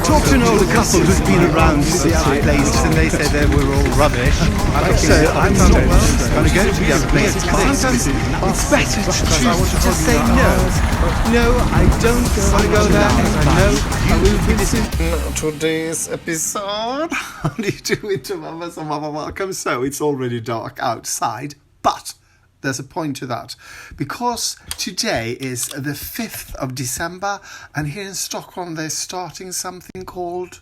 talked to an older couple who's been around the other places, and they said they were all rubbish. So I'm going to go to the other places. Sometimes it's better to choose to just say no. No, I don't want to go there. No, I will visit. Today's episode. How do you do it to Mama? So Mama, welcome. So it's already dark outside, but there's a point to that, because today is the 5th of December, and here in Stockholm they're starting something called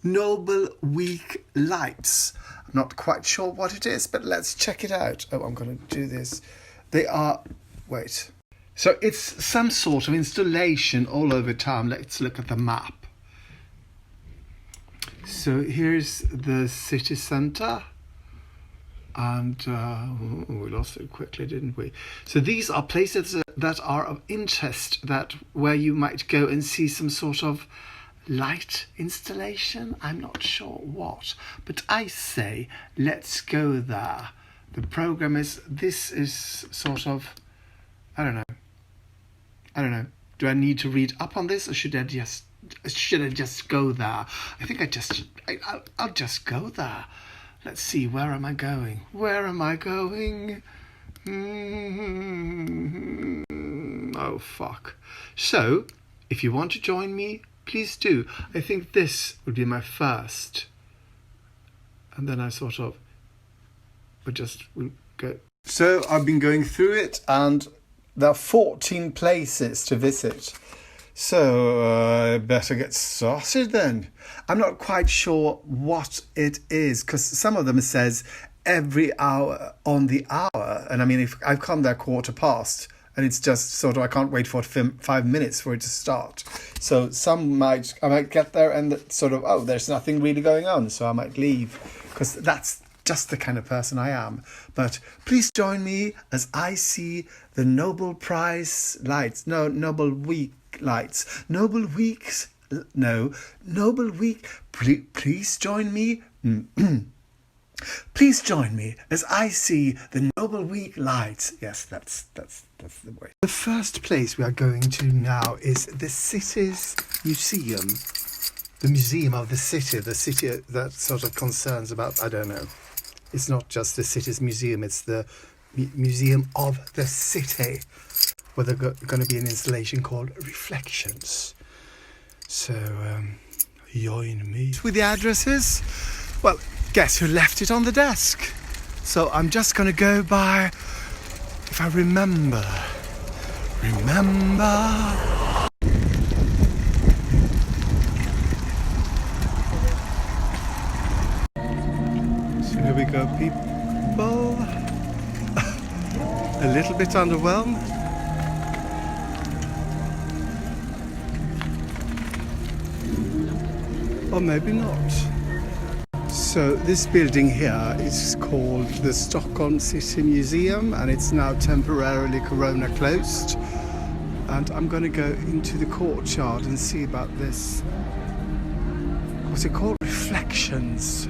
Nobel Week Lights. I'm not quite sure what it is, but let's check it out. Oh, I'm going to do this. They are... Wait. So it's some sort of installation all over town. Let's look at the map. So here's the city centre. And we lost it quickly, didn't we? So these are places that are of interest, that where you might go and see some sort of light installation. I'm not sure what, but I say let's go there. The program is, this is sort of, I don't know. Do I need to read up on this, or should I just go there? I think I'll just go there. Let's see, where am I going? Where am I going? Oh, fuck. So, if you want to join me, please do. I think this would be my first. And then I sort of would go. So, I've been going through it, and there are 14 places to visit. So, I better get started then. I'm not quite sure what it is, because some of them says every hour on the hour. And I mean, if I've come there 1:15, and it's just sort of, I can't wait for 5 minutes for it to start. So I might get there and sort of, oh, there's nothing really going on, so I might leave, because that's just the kind of person I am. But please join me as I see the Nobel Prize lights. No, Nobel Week lights. Nobel Weeks. No, Nobel Week. Please join me. Please join me as I see the Nobel Week lights. Yes, that's the way. The first place we are going to now is the city's museum. The museum of the city that sort of concerns about, I don't know. It's not just the city's museum, it's the museum of the city, where there's going to be an installation called Reflections. So, join me. With the addresses, well, guess who left it on the desk? So I'm just going to go by, if I remember. So here we go, people. A little bit underwhelmed. Or maybe not. So this building here is called the Stockholm CC Museum, and it's now temporarily corona closed. And I'm going to go into the courtyard and see about this. What's it called? Reflections.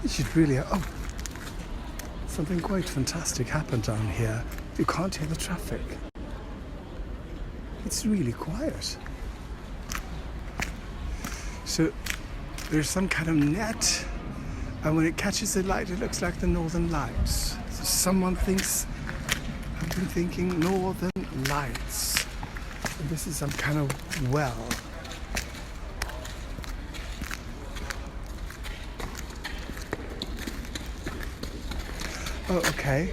It should really... Oh. Something quite fantastic happened down here. You can't hear the traffic. It's really quiet. So there's some kind of net, and when it catches the light, it looks like the Northern Lights. So someone thinks, I've been thinking Northern Lights. And this is some kind of well. Oh, okay.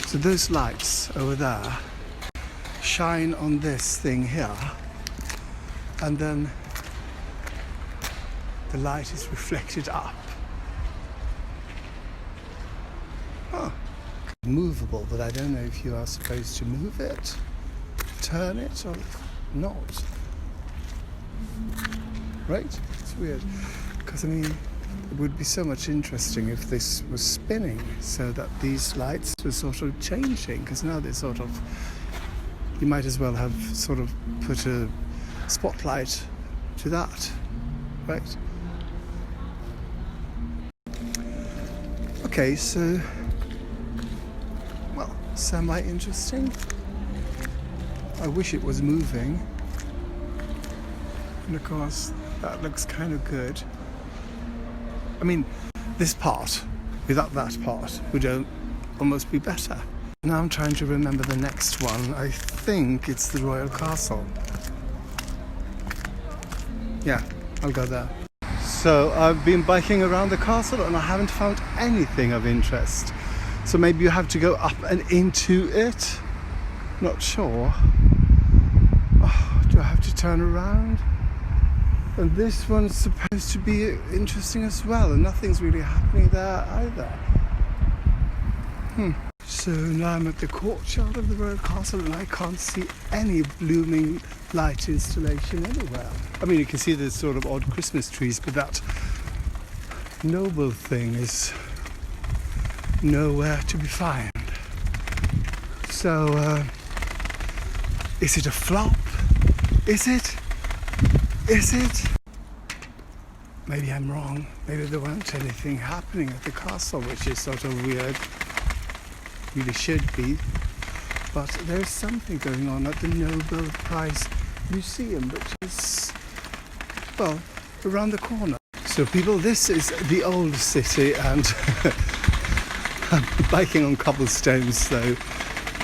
So those lights over there shine on this thing here, and then the light is reflected up. Oh, movable, but I don't know if you are supposed to move it, turn it, or not. Right? It's weird. Because, I mean, it would be so much interesting if this was spinning, so that these lights were sort of changing, because now they're sort of, you might as well have sort of put a spotlight to that, right? Okay, so, well, semi-interesting. I wish it was moving. And of course, that looks kind of good. I mean, this part, without that part, would almost be better. Now I'm trying to remember the next one. I think it's the Royal Castle. Yeah, I'll go there. So I've been biking around the castle and I haven't found anything of interest. So maybe you have to go up and into it. Not sure. Oh, do I have to turn around? And this one's supposed to be interesting as well, and nothing's really happening there either. So now I'm at the courtyard of the Royal Castle and I can't see any blooming light installation anywhere. I mean, you can see the sort of odd Christmas trees, but that Nobel thing is nowhere to be found. So, is it a flop? Is it? Is it? Maybe I'm wrong. Maybe there weren't anything happening at the castle, which is sort of weird. Really should be. But there's something going on at the Nobel Prize Museum, which is, well, around the corner. So people, this is the old city, and I'm biking on cobblestones, so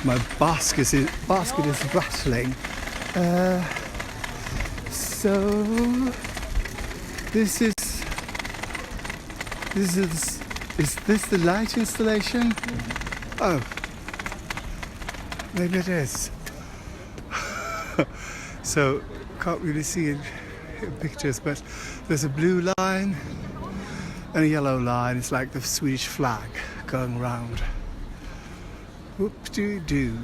my basket is rattling. So this is this the light installation? Oh, maybe it is. So can't really see it in pictures, but there's a blue line and a yellow line. It's like the Swedish flag going round. Whoop-doo-doo.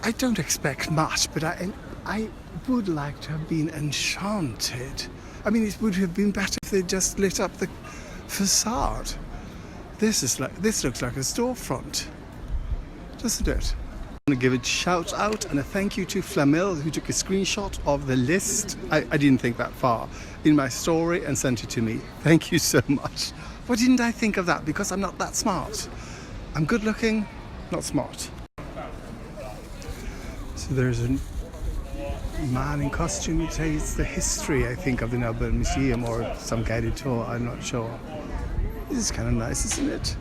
I don't expect much, but I would like to have been enchanted. I mean, it would have been better if they just lit up the facade. This looks like a storefront, doesn't it? I want to give a shout out and a thank you to Flamil, who took a screenshot of the list. I didn't think that far in my story and sent it to me. Thank you so much. Why didn't I think of that? Because I'm not that smart. I'm good looking, not smart. So there's a man in costume who tells the history, I think, of the Nobel Museum, or some guided tour, I'm not sure. This is kind of nice, isn't it?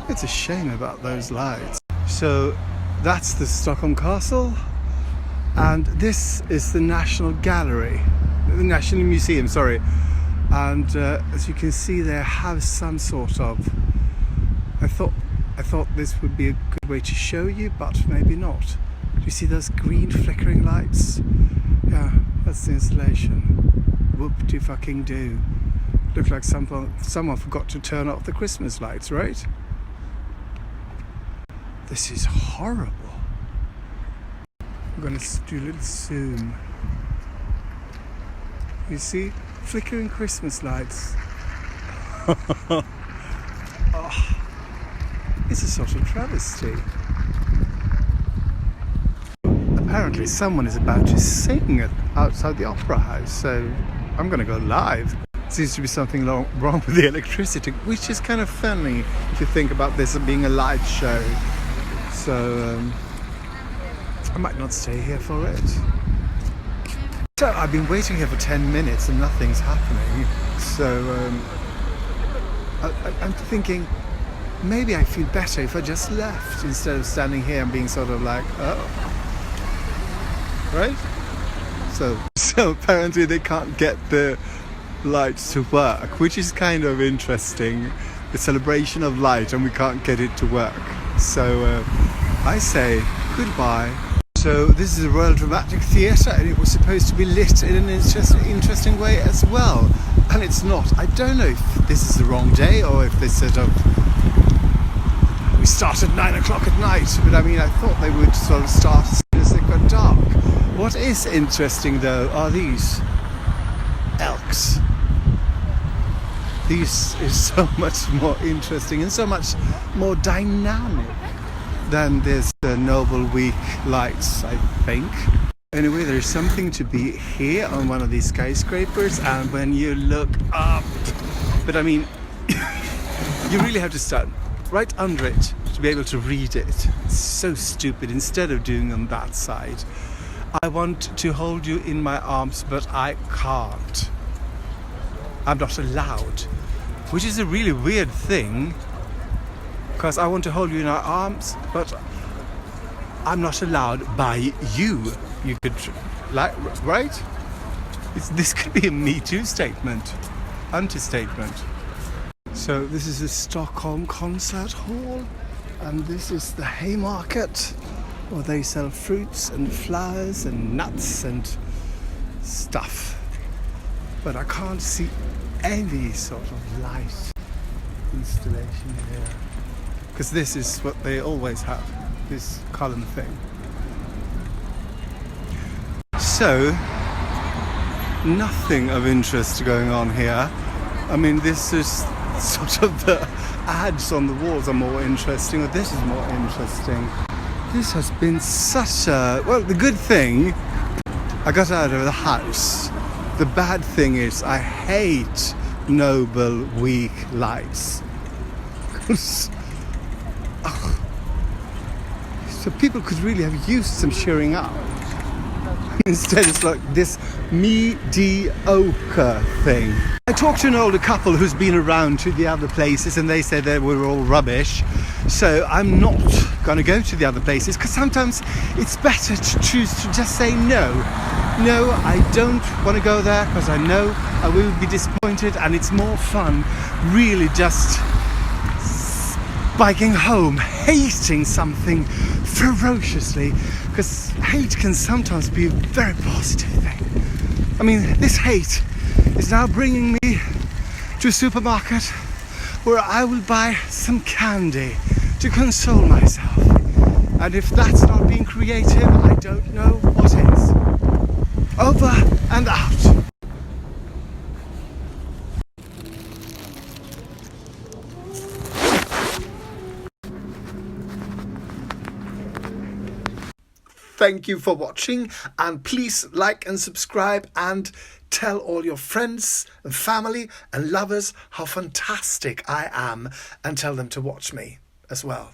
It's a shame about those lights. So that's the Stockholm Castle, and this is the National Gallery, the National Museum, sorry. And as you can see, they have some sort of, I thought this would be a good way to show you, but maybe not. Do you see those green flickering lights? Yeah, that's the installation. Whoop-de-fucking-do. Looks like someone forgot to turn off the Christmas lights, right? This is horrible. I'm going to do a little zoom. You see? Flickering Christmas lights. Oh, it's a sort of travesty. Apparently someone is about to sing outside the opera house, so I'm going to go live. Seems to be something wrong with the electricity, which is kind of funny if you think about this being a light show. So I might not stay here for it. So I've been waiting here for 10 minutes and nothing's happening. So I'm thinking maybe I feel better if I just left instead of standing here and being sort of like, oh. Right? So apparently they can't get the lights to work, which is kind of interesting. The celebration of light and we can't get it to work. So I say goodbye. So this is the Royal Dramatic Theatre, and it was supposed to be lit in an interesting way as well, and it's not. I don't know if this is the wrong day or if they sort of, we start at 9 o'clock at night, but I mean I thought they would sort of start as soon as it got dark. What is interesting though are these elks. This is so much more interesting and so much more dynamic than this Nobel Week lights, I think. Anyway, there's something to be here on one of these skyscrapers, and when you look up, but I mean, You really have to start right under it to be able to read it. It's so stupid. Instead of doing on that side, I want to hold you in my arms, but I can't. I'm not allowed, which is a really weird thing, because I want to hold you in our arms, but I'm not allowed by you. You could, right? This could be a Me Too statement, understatement. So this is the Stockholm Concert Hall, and this is the Haymarket, where they sell fruits and flowers and nuts and stuff. But I can't see any sort of light installation here, because this is what they always have, this column thing. So nothing of interest going on here. I mean, this is sort of the ads on the walls are more interesting, or this is more interesting. This has been such a... Well, the good thing, I got out of the house. The bad thing is I hate Nobel weak lights. So people could really have used some cheering up. Instead it's like this mediocre thing. I talked to an older couple who's been around to the other places, and they said they were all rubbish. So I'm not going to go to the other places, because sometimes it's better to choose to just say no. No, I don't want to go there, because I know I will be disappointed, and it's more fun really just biking home, hating something ferociously, because hate can sometimes be a very positive thing. I mean, this hate is now bringing me to a supermarket where I will buy some candy to console myself. And if that's not being creative, I don't know what is. Over and out. Thank you for watching, and please like and subscribe, and tell all your friends and family and lovers how fantastic I am, and tell them to watch me as well.